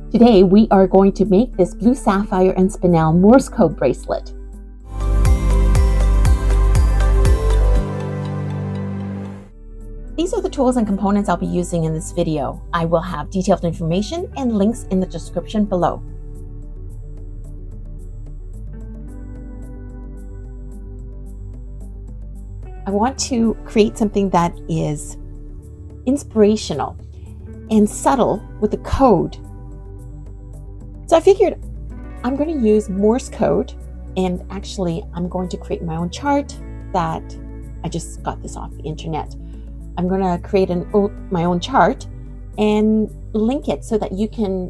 Today we are going to make this blue sapphire and spinel Morse Code bracelet. These are the tools and components I'll be using in this video. I will have detailed information and links in the description below. I want to create something that is inspirational and subtle with a code. So I figured I'm going to use Morse code, and actually I'm going to create my own chart that I just got this off the internet. I'm going to create my own chart and link it so that you can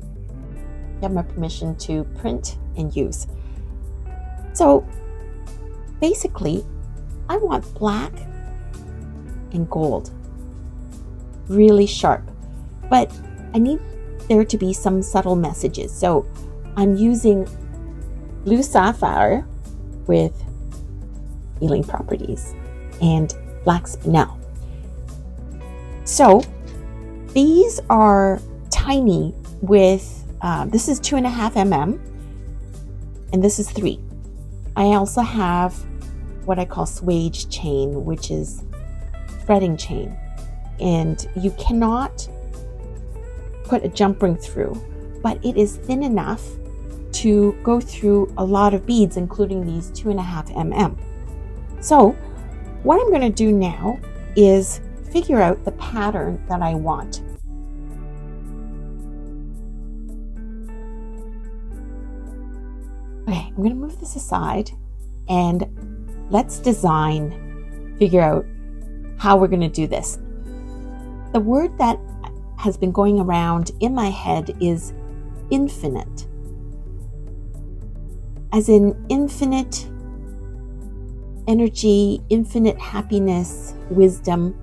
have my permission to print and use. So basically, I want black and gold, really sharp, but I need there to be some subtle messages. So I'm using blue sapphire with healing properties and black spinel. So these are tiny with, this is 2.5 mm and this is 3. I also have what I call swage chain, which is threading chain. And you cannot put a jump ring through, but it is thin enough to go through a lot of beads, including these 2.5 mm. So what I'm going to do now is figure out the pattern that I want. Okay, I'm going to move this aside and let's figure out how we're going to do this. The word that has been going around in my head is infinite, as in infinite energy, infinite happiness, wisdom.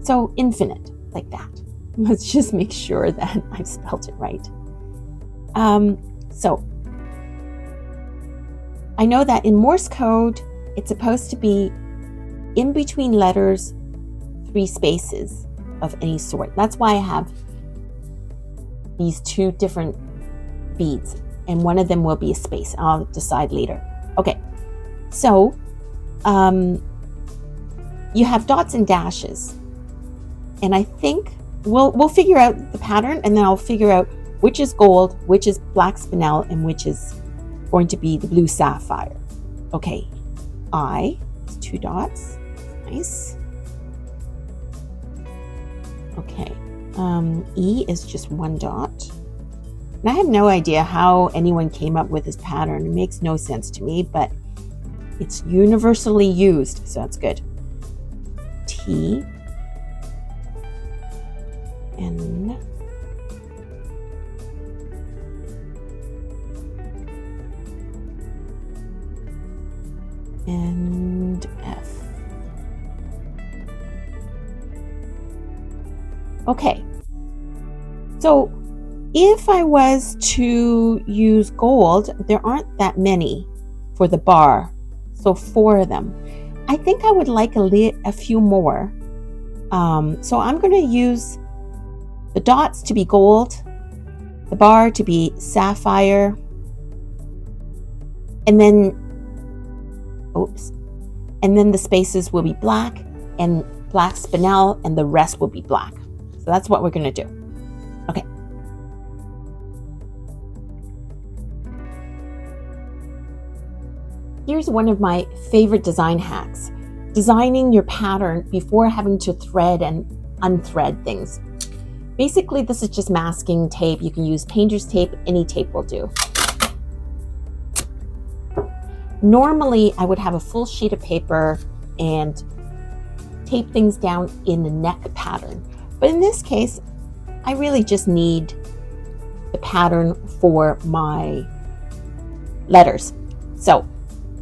So infinite, like that. Let's just make sure that I've spelled it right. So I know that in Morse code, it's supposed to be in between letters, 3 spaces of any sort. That's why I have these 2 different beads, and one of them will be a space. I'll decide later. Okay, so you have dots and dashes, and I think we'll figure out the pattern, and then I'll figure out which is gold, which is black spinel, and which is going to be the blue sapphire. Okay, I is 2 dots. Nice. Okay, E is just 1 dot. And I have no idea how anyone came up with this pattern. It makes no sense to me, but it's universally used, so that's good. T, N, and F. Okay, so if I was to use gold, there aren't that many for the bar, so 4 of them. I think I would like a few more. So I'm going to use the dots to be gold, the bar to be sapphire, and then the spaces will be black and black spinel, and the rest will be black. So that's what we're going to do. Okay. Here's one of my favorite design hacks: designing your pattern before having to thread and unthread things. Basically, this is just masking tape. You can use painter's tape, any tape will do. Normally, I would have a full sheet of paper and tape things down in the neck pattern. But in this case, I really just need the pattern for my letters. So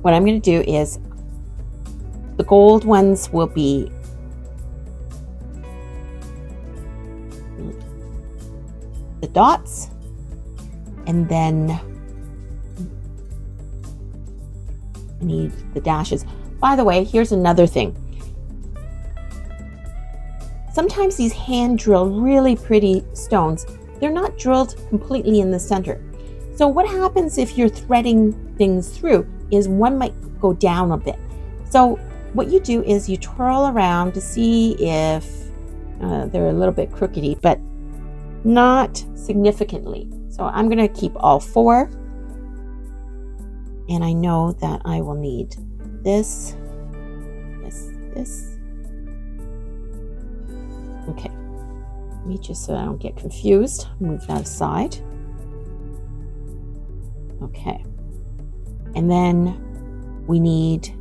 what I'm going to do is the gold ones will be the dots, and then I need the dashes. By the way, here's another thing. Sometimes these hand drill really pretty stones they're not drilled completely in the center. So what happens if you're threading things through is one might go down a bit. So what you do is you twirl around to see if they're a little bit crookedy, but not significantly. So I'm going to keep all 4. And I know that I will need this. Okay. Let me just so I don't get confused, move that aside. Okay. And then we need,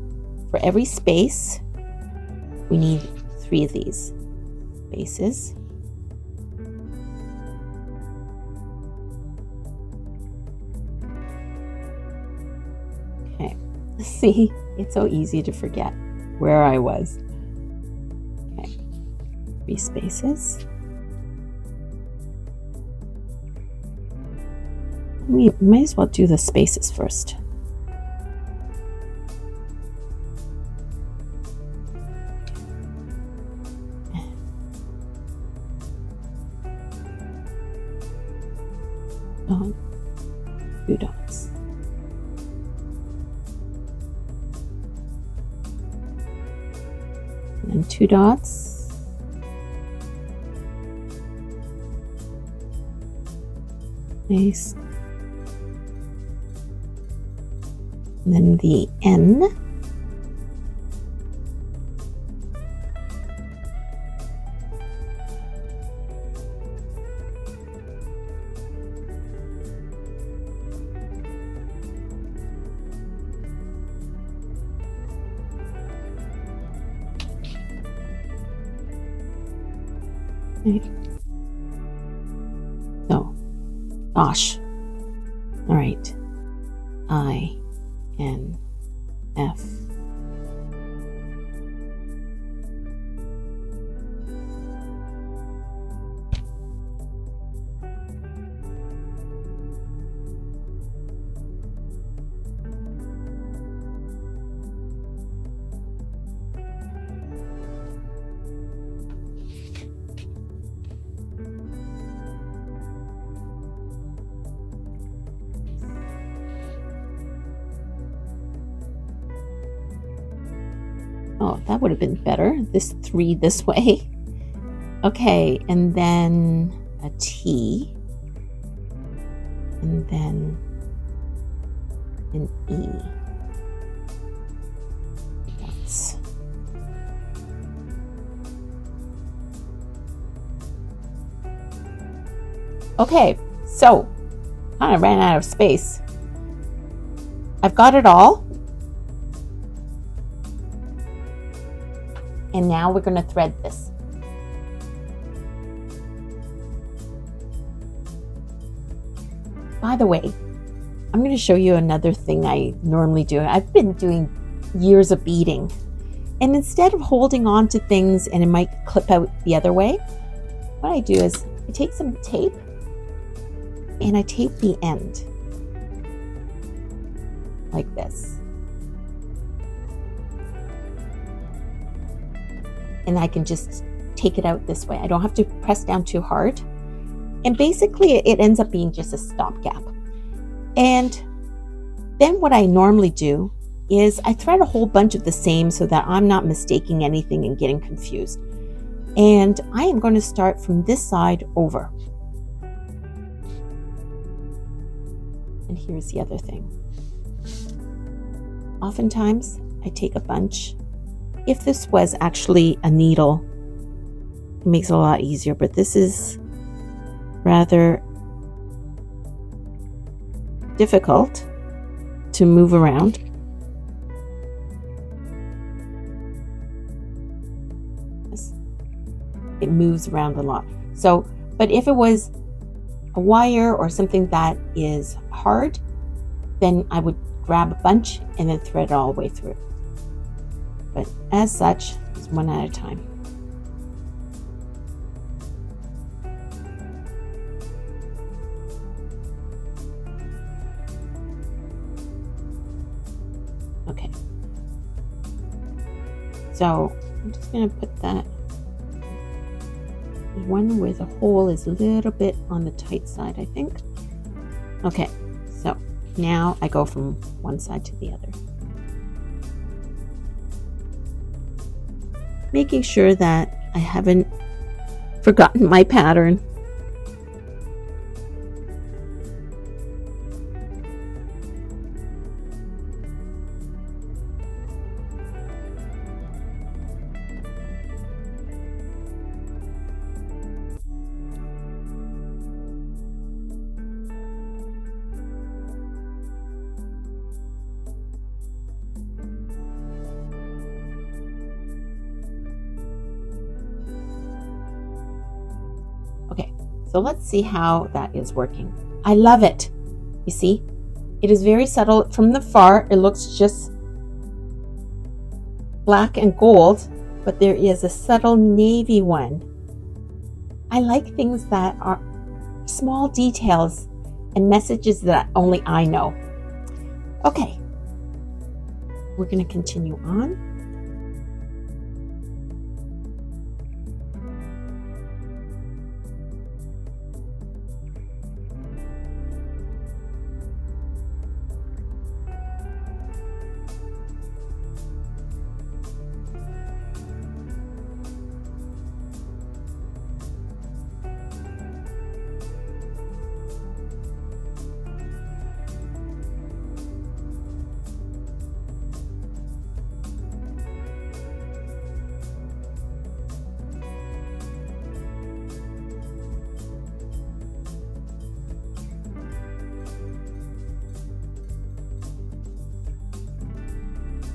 for every space, we need 3 of these spaces. Okay. See, it's so easy to forget where I was. Okay. 3 spaces. We might as well do the spaces first. Oh, 2 dots. And then 2 dots. Nice. And then the N. Okay. So, gosh. All right. I, N, F. Oh, that would have been better. This 3 this way. Okay, and then a T. And then an E. That's okay, so kind of ran out of space. I've got it all. And now we're going to thread this. By the way, I'm going to show you another thing I normally do. I've been doing years of beading. And instead of holding on to things and it might clip out the other way, what I do is I take some tape and I tape the end like this. And I can just take it out this way. I don't have to press down too hard. And basically it ends up being just a stopgap. And then what I normally do is I thread a whole bunch of the same so that I'm not mistaking anything and getting confused. And I am going to start from this side over. And here's the other thing. Oftentimes I take a bunch. If this was actually a needle, it makes it a lot easier, but this is rather difficult to move around. It moves around a lot. So, but if it was a wire or something that is hard, then I would grab a bunch and then thread it all the way through. But as such, it's one at a time. Okay. So I'm just going to put that in one with a hole is a little bit on the tight side, I think. Okay, so now I go from one side to the other, making sure that I haven't forgotten my pattern. Okay, so let's see how that is working. I love it. You see, it is very subtle. From the far, it looks just black and gold, but there is a subtle navy one. I like things that are small details and messages that only I know. Okay, we're going to continue on.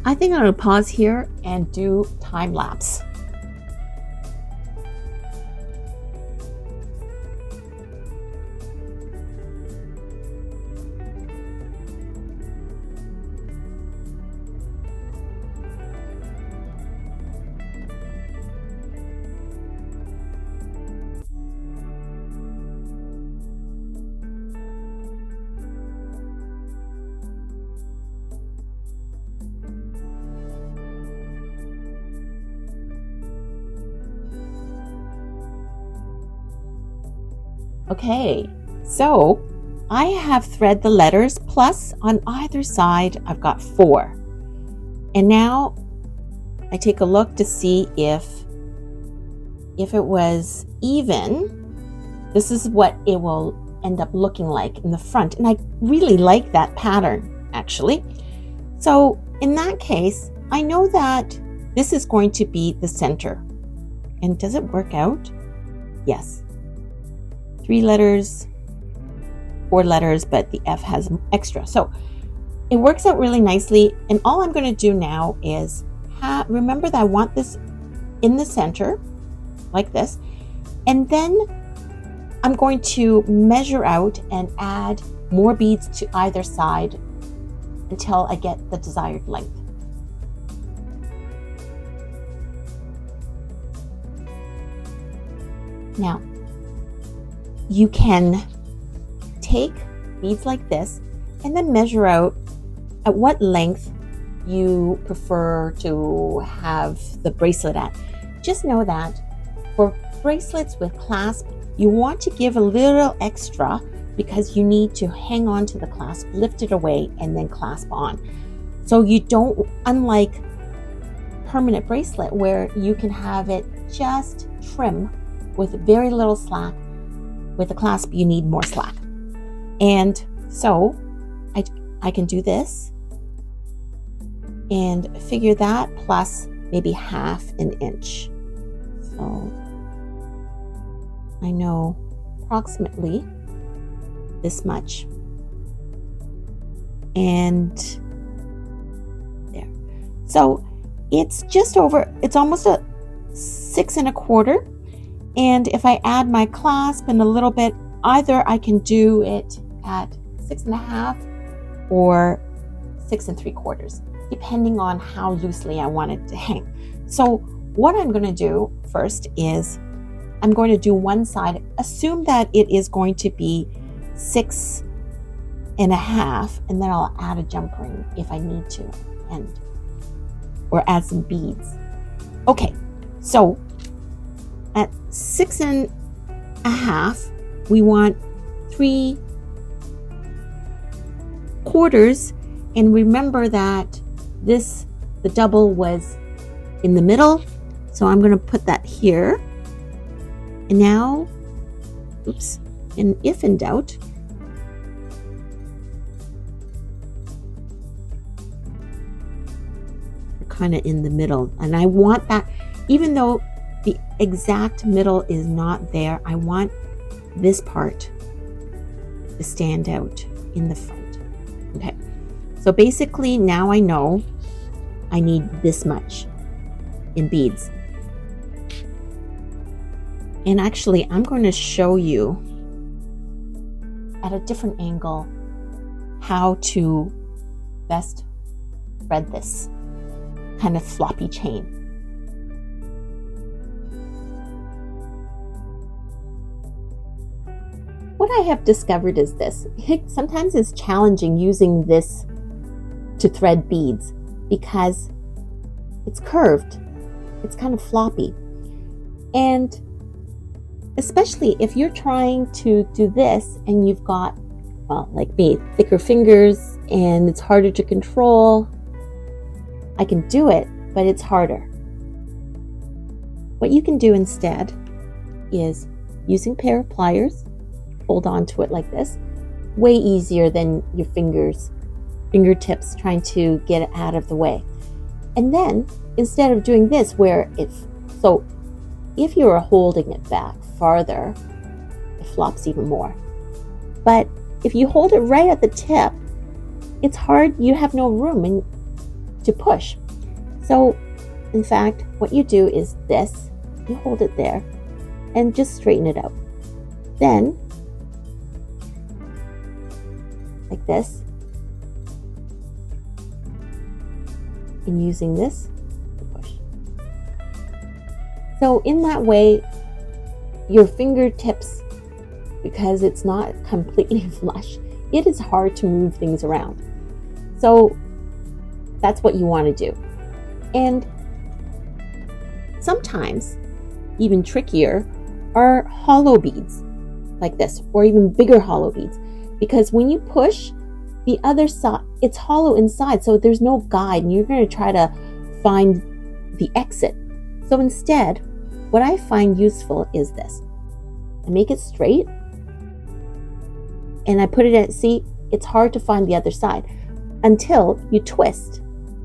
I think I'm going to pause here and do time lapse. Okay, so I have thread the letters, plus on either side I've got 4. And now I take a look to see if it was even. This is what it will end up looking like in the front. And I really like that pattern, actually. So in that case, I know that this is going to be the center. And does it work out? Yes. 3 letters, 4 letters, but the F has extra. So it works out really nicely. And all I'm going to do now is remember that I want this in the center, like this. And then I'm going to measure out and add more beads to either side until I get the desired length. Now, you can take beads like this and then measure out at what length you prefer to have the bracelet at. Just know that for bracelets with clasp, you want to give a little extra because you need to hang on to the clasp, lift it away, and then clasp on. So you don't, unlike permanent bracelet where you can have it just trim with very little slack, with the clasp you need more slack. And so I can do this and figure that plus maybe half an inch. So I know approximately this much. And there. So it's just over, it's almost a 6 1/4. And if I add my clasp and a little bit, either I can do it at 6 1/2 or 6 3/4, depending on how loosely I want it to hang. So what I'm going to do first is I'm going to do one side, assume that it is going to be 6 1/2, and then I'll add a jump ring if I need to, or add some beads. Okay, so at 6 a half, we want 3/4, and remember that the double was in the middle, so I'm going to put that here. And now, oops, and if in doubt, we're kind of in the middle, and I want that, even though the exact middle is not there, I want this part to stand out in the front. Okay, so basically now I know I need this much in beads. And actually, I'm going to show you at a different angle how to best thread this kind of floppy chain. What I have discovered is this. Sometimes it's challenging using this to thread beads because it's curved. It's kind of floppy. And especially if you're trying to do this and you've got, well, like me, thicker fingers and it's harder to control. I can do it, but it's harder. What you can do instead is using a pair of pliers, hold on to it like this, way easier than your fingertips trying to get it out of the way. And then instead of doing this where if you are holding it back farther, it flops even more. But if you hold it right at the tip, it's hard, you have no room to push. So in fact, what you do is this, you hold it there and just straighten it out. Then, like this, and using this to push. So in that way, your fingertips, because it's not completely flush, it is hard to move things around. So that's what you want to do. And sometimes, even trickier, are hollow beads like this, or even bigger hollow beads, because when you push the other side, it's hollow inside, so there's no guide, and you're going to try to find the exit. So instead, what I find useful is this. I make it straight, and I put it at, see, it's hard to find the other side until you twist.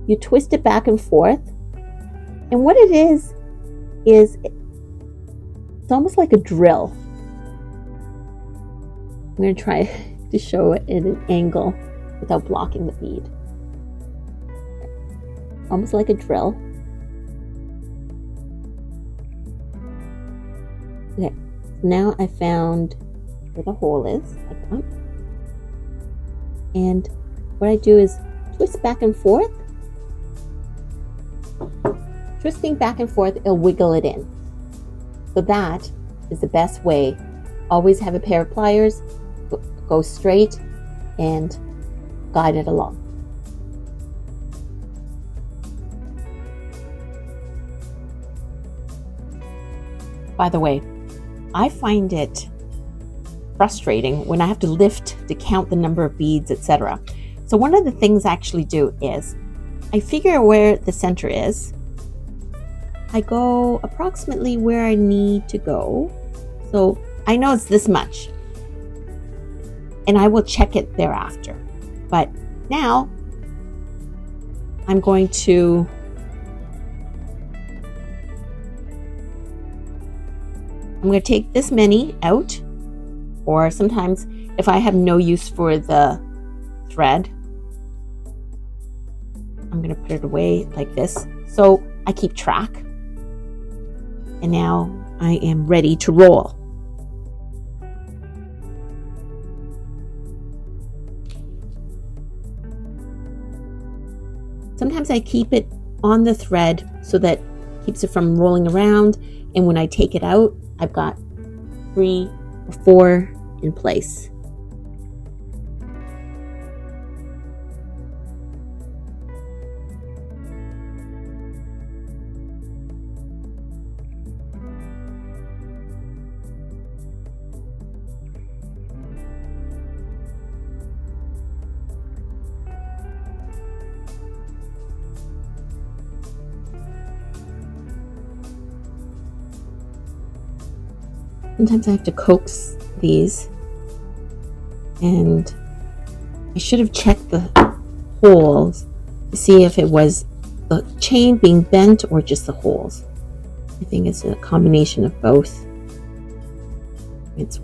You twist it back and forth, and what it is it's almost like a drill. I'm going to try to show it at an angle without blocking the bead. Almost like a drill. Okay, so now I found where the hole is, like that. And what I do is twist back and forth. Twisting back and forth, it'll wiggle it in. So that is the best way. Always have a pair of pliers, go straight and guide it along. By the way, I find it frustrating when I have to lift to count the number of beads, etc. So one of the things I actually do is I figure where the center is. I go approximately where I need to go. So I know it's this much, and I will check it thereafter. But now I'm going to take this many out, or sometimes if I have no use for the thread, I'm going to put it away like this. So I keep track. And now I am ready to roll. Sometimes I keep it on the thread so that it keeps it from rolling around. And when I take it out, I've got 3 or 4 in place. Sometimes I have to coax these, and I should have checked the holes to see if it was the chain being bent or just the holes. I think it's a combination of both. It's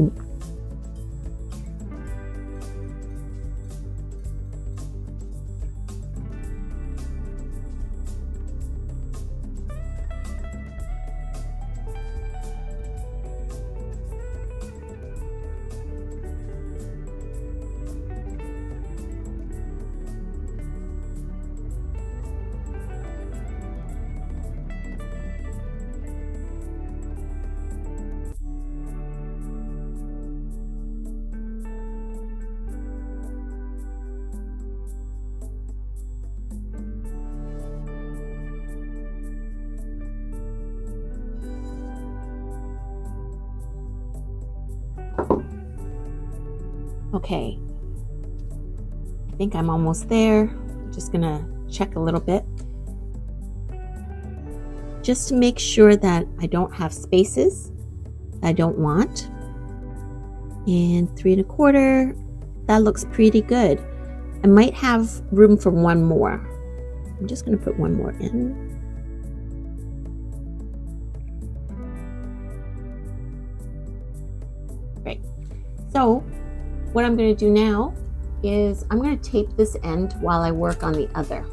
okay. I think I'm almost there. I'm just gonna check a little bit just to make sure that I don't have spaces I don't want. And 3 1/4, that looks pretty good. I might have room for one more. I'm just gonna put one more in. Great. So what I'm going to do now is I'm going to tape this end while I work on the other.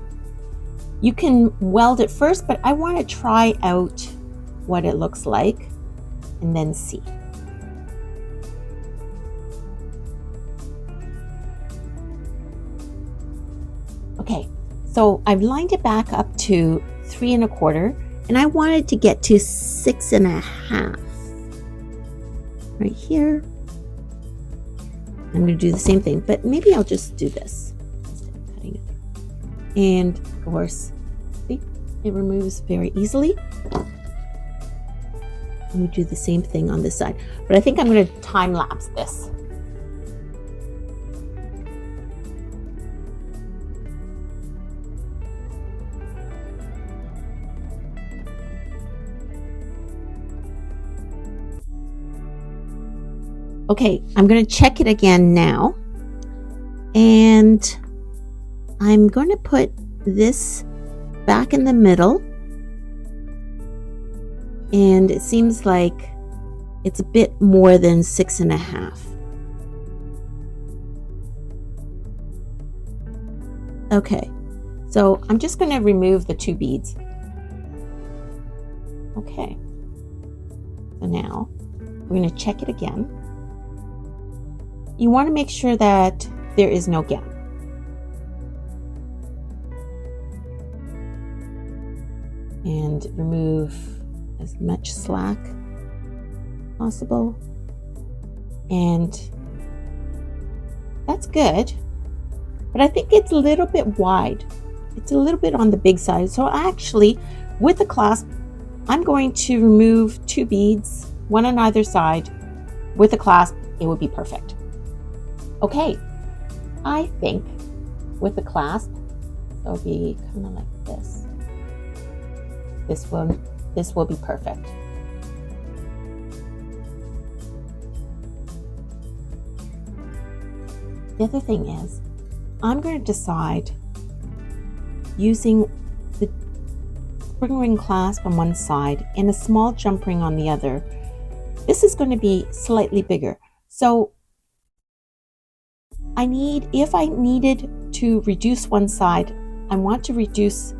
You can weld it first, but I want to try out what it looks like and then see. Okay, so I've lined it back up to 3 1/4, and I wanted to get to 6 1/2 right here. I'm going to do the same thing, but maybe I'll just do this instead of cutting it. And of course, see, it removes very easily. And we do the same thing on this side, but I think I'm going to time lapse this. Okay, I'm going to check it again now, and I'm going to put this back in the middle, and it seems like it's a bit more than 6 1/2. Okay, so I'm just going to remove the 2 beads. Okay, so now we're going to check it again. You want to make sure that there is no gap. And remove as much slack possible. And that's good. But I think it's a little bit wide. It's a little bit on the big side. So actually, with the clasp, I'm going to remove 2 beads, one on either side. With the clasp, it would be perfect. Okay, I think with the clasp, it'll be kind of like this. This will be perfect. The other thing is, I'm going to decide using the spring ring clasp on one side and a small jump ring on the other. This is going to be slightly bigger. So if I needed to reduce one side, I want to reduce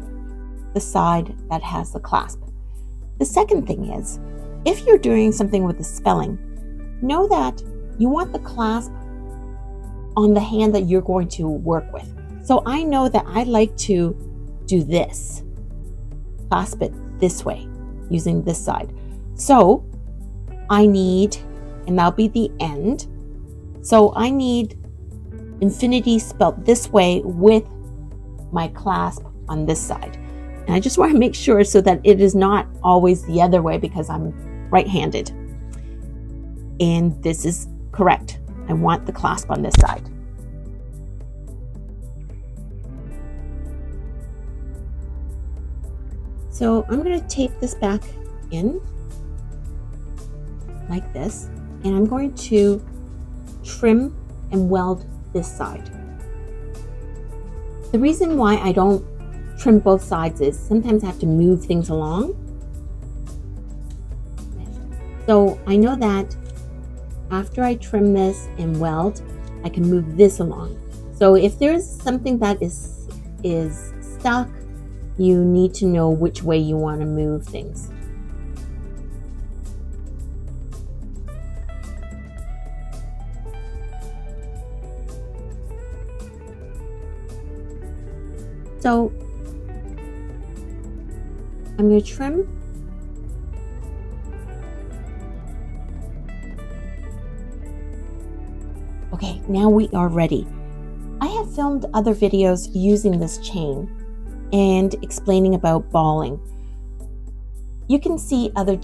the side that has the clasp. The second thing is, if you're doing something with the spelling, know that you want the clasp on the hand that you're going to work with. So I know that I like to do this, clasp it this way, using this side. So I need, and that'll be the end. So I need infinity spelt this way with my clasp on this side. And I just want to make sure so that it is not always the other way because I'm right-handed. And this is correct. I want the clasp on this side. So I'm going to tape this back in like this, and I'm going to trim and weld this side. The reason why I don't trim both sides is sometimes I have to move things along. So I know that after I trim this and weld, I can move this along. So if there's something that is stuck, you need to know which way you want to move things. So I'm going to trim. Okay, now we are ready. I have filmed other videos using this chain and explaining about balling. You can see other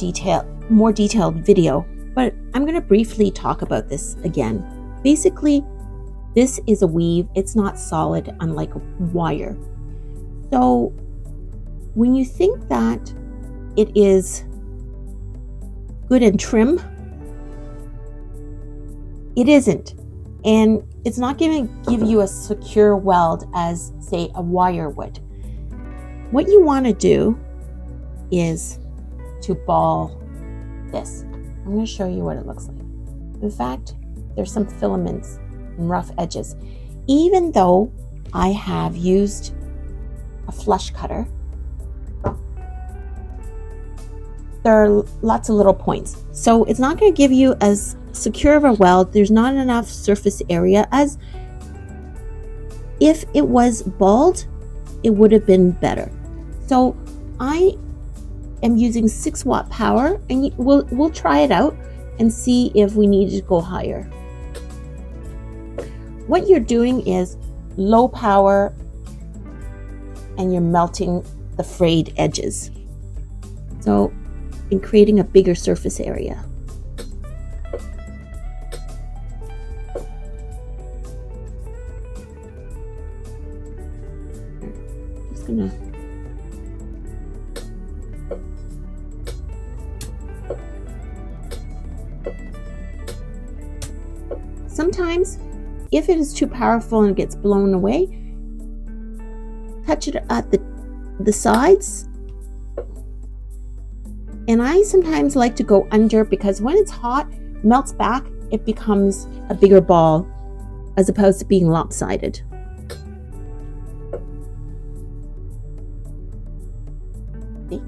more detailed video, but I'm going to briefly talk about this again. Basically, this is a weave. It's not solid, unlike a wire. So when you think that it is good and trim, it isn't. And it's not going to give you a secure weld as, say, a wire would. What you want to do is to ball this. I'm going to show you what it looks like. In fact, there's some filaments and rough edges. Even though I have used a flush cutter, there are lots of little points. So it's not going to give you as secure of a weld. There's not enough surface area. As if it was balled, it would have been better. So I am using 6-watt power, and we'll try it out and see if we need to go higher. What you're doing is low power, and you're melting the frayed edges. So in creating a bigger surface area. Just gonna sometimes, if it is too powerful and it gets blown away, touch it at the sides. And I sometimes like to go under, because when it's hot, melts back, it becomes a bigger ball as opposed to being lopsided. See?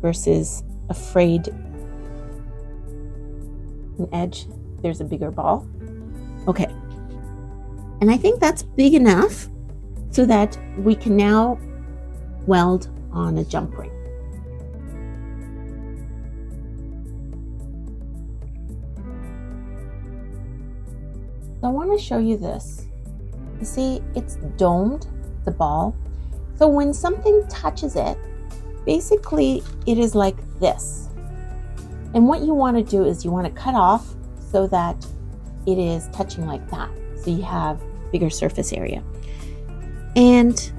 Versus a frayed edge, there's a bigger ball. Okay. And I think that's big enough so that we can now weld on a jump ring. So I want to show you this. You see, it's domed, the ball. So when something touches it, basically it is like this. And what you want to do is you want to cut off so that it is touching like that. So you have bigger surface area. And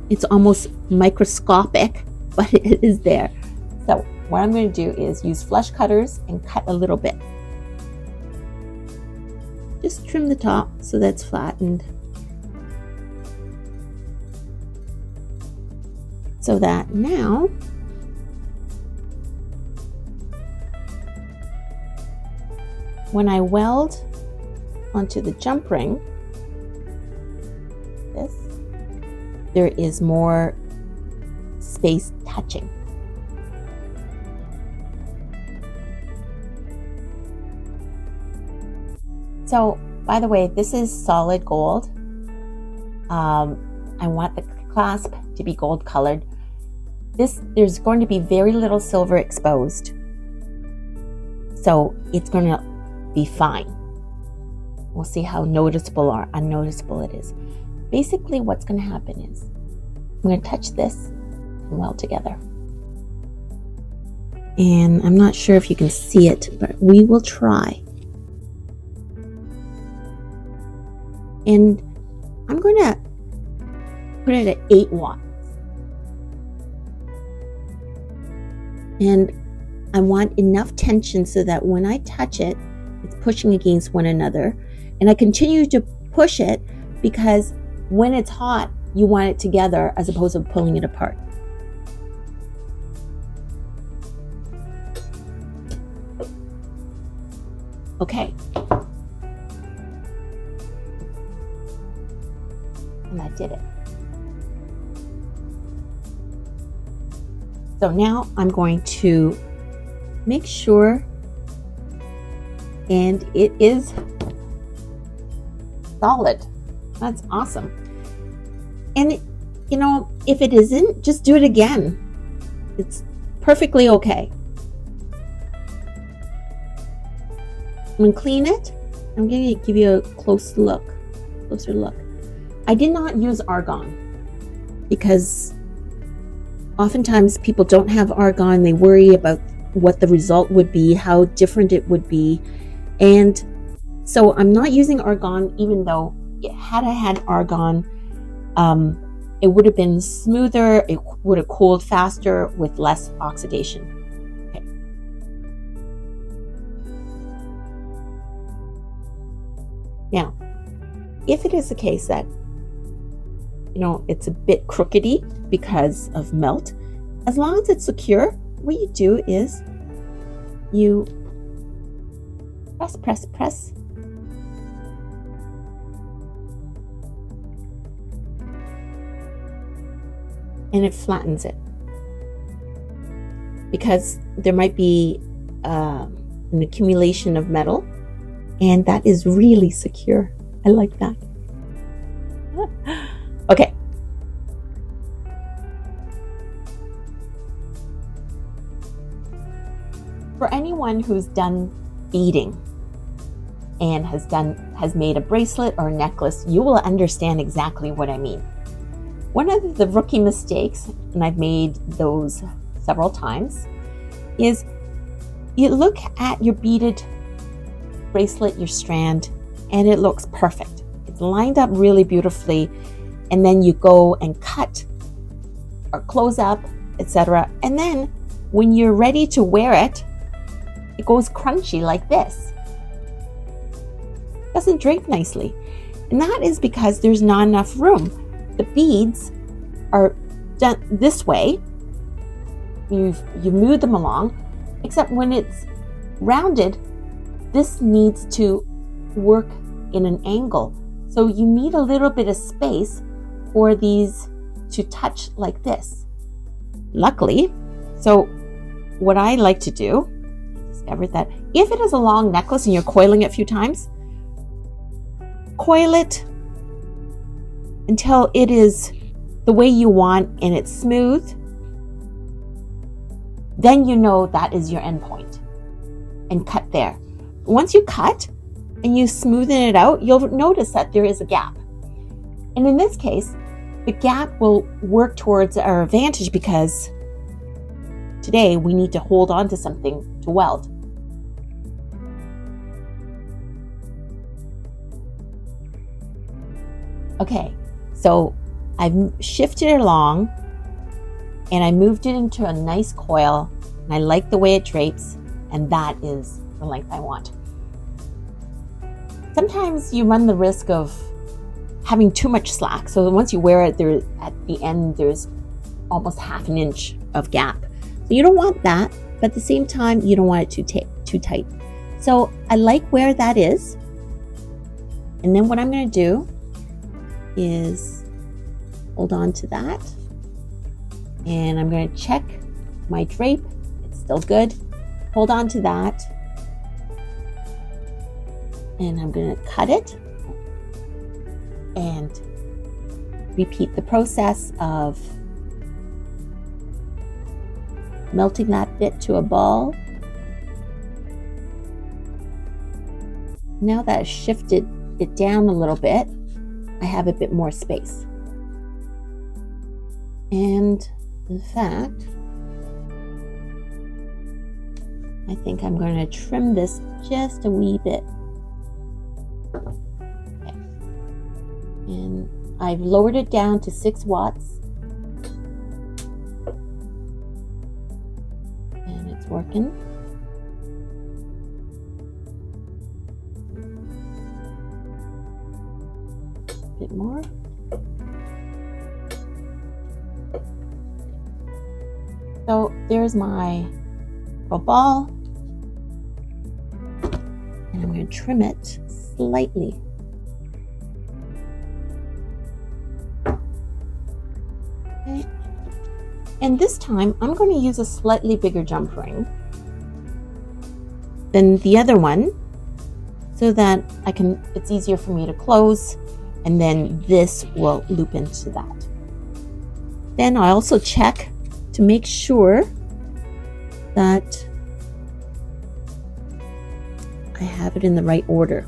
it's almost microscopic, but it is there. So what I'm going to do is use flush cutters and cut a little bit. Just trim the top so that's flattened. So that now when I weld onto the jump ring, there is more space touching. So, by the way, this is solid gold. I want the clasp to be gold colored. There's going to be very little silver exposed. So it's going to be fine. We'll see how noticeable or unnoticeable it is. Basically, what's going to happen is I'm going to touch this and weld together. And I'm not sure if you can see it, but we will try. And I'm going to put it at 8 watts. And I want enough tension so that when I touch it, it's pushing against one another. And I continue to push it because when it's hot, you want it together as opposed to pulling it apart. Okay. And that did it. So now I'm going to make sure, and it is solid. That's awesome. And you know, if it isn't, just do it again. It's perfectly okay. I'm going to clean it. I'm going to give you a closer look. I did not use argon because oftentimes people don't have argon. They worry about what the result would be, how different it would be. And so I'm not using argon, even though had I had argon, it would have been smoother. It would have cooled faster with less oxidation. Okay. Now, if it is the case that, you know, it's a bit crookedy because of melt, as long as it's secure, what you do is you press, and it flattens it, because there might be an accumulation of metal, and that is really secure. I like that. Okay. For anyone who's done beading and has made a bracelet or a necklace, you will understand exactly what I mean. One of the rookie mistakes, and I've made those several times, is you look at your beaded bracelet, your strand, and it looks perfect. It's lined up really beautifully, and then you go and cut or close up, etc. And then when you're ready to wear it, it goes crunchy like this. It doesn't drape nicely. And that is because there's not enough room. The beads are done this way. You've moved them along, except when it's rounded, this needs to work in an angle. So you need a little bit of space for these to touch like this. Luckily, so what I like to do, I discovered that if it is a long necklace and you're coiling it a few times, coil it until it is the way you want and it's smooth. Then you know that is your end point, and cut there. Once you cut and you smoothen it out, you'll notice that there is a gap. And in this case, the gap will work towards our advantage because today we need to hold on to something to weld. Okay, so I've shifted it along and I moved it into a nice coil, and I like the way it drapes, and that is the length I want. Sometimes you run the risk of having too much slack. So once you wear it, there at the end, there's almost half an inch of gap. So you don't want that, but at the same time, you don't want it too tight. So I like where that is. And then what I'm going to do is hold on to that. And I'm going to check my drape. It's still good. Hold on to that. And I'm going to cut it and repeat the process of melting that bit to a ball. Now that I've shifted it down a little bit, I have a bit more space. And in fact, I think I'm going to trim this just a wee bit. Okay. And I've lowered it down to 6 watts. And it's working. second. A bit more. So there's my little ball. And I'm going to trim it slightly. Okay. And this time I'm going to use a slightly bigger jump ring than the other one so that it's easier for me to close, and then this will loop into that. Then I also check to make sure that I have it in the right order.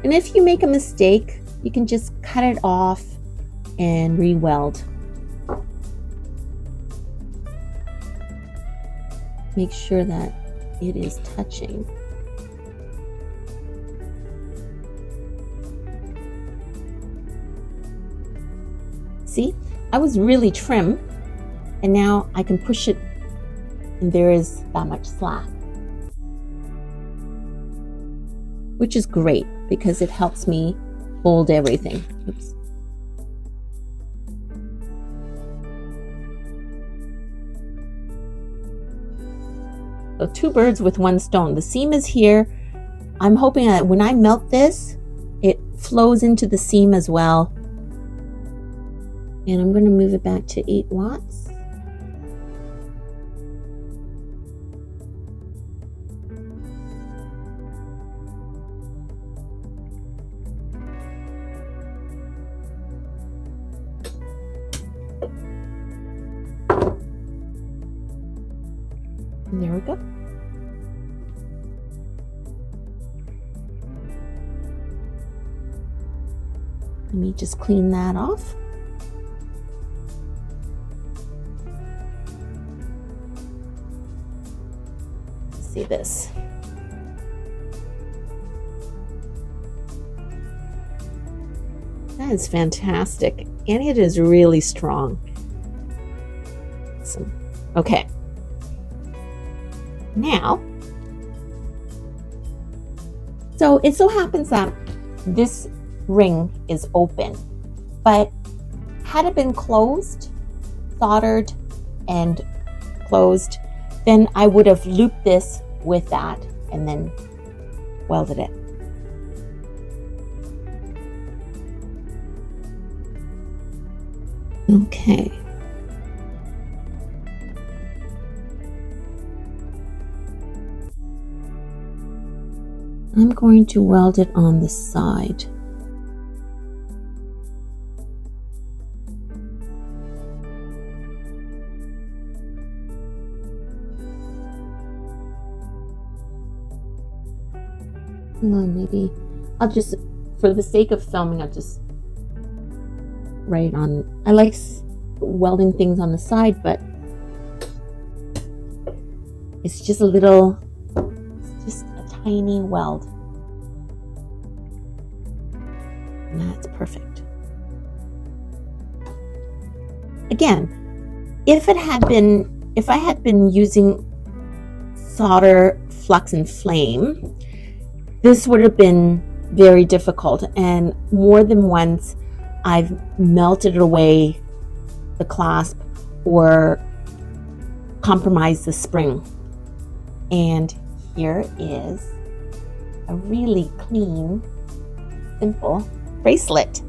And if you make a mistake, you can just cut it off and re-weld. Make sure that it is touching. See, I was really trim, and now I can push it and there is that much slack, which is great because it helps me hold everything. Oops. So 2 birds with 1 stone. The seam is here. I'm hoping that when I melt this, it flows into the seam as well. And I'm going to move it back to 8 watts. And there we go. Let me just clean that off. See this. That is fantastic, and it is really strong. Awesome. Okay. Now, so it so happens that this ring is open, but had it been closed, soldered and closed, then I would have looped this with that and then welded it. Okay. I'm going to weld it on the side. Maybe I'll just, for the sake of filming, I'll just write on. I like welding things on the side, but it's just a little, it's just a tiny weld. And that's perfect. Again, if I had been using solder, flux, and flame, this would have been very difficult, and more than once I've melted away the clasp or compromised the spring. And here is a really clean, simple bracelet.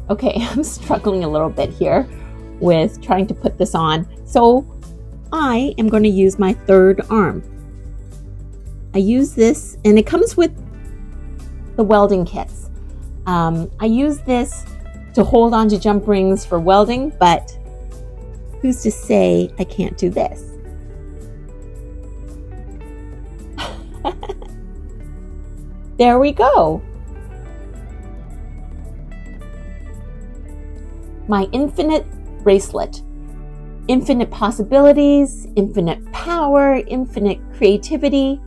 Okay, I'm struggling a little bit here with trying to put this on. So I am going to use my 3rd arm. I use this, and it comes with the welding kits. I use this to hold on to jump rings for welding, but who's to say I can't do this? There we go. My infinite bracelet. Infinite possibilities, infinite power, infinite creativity.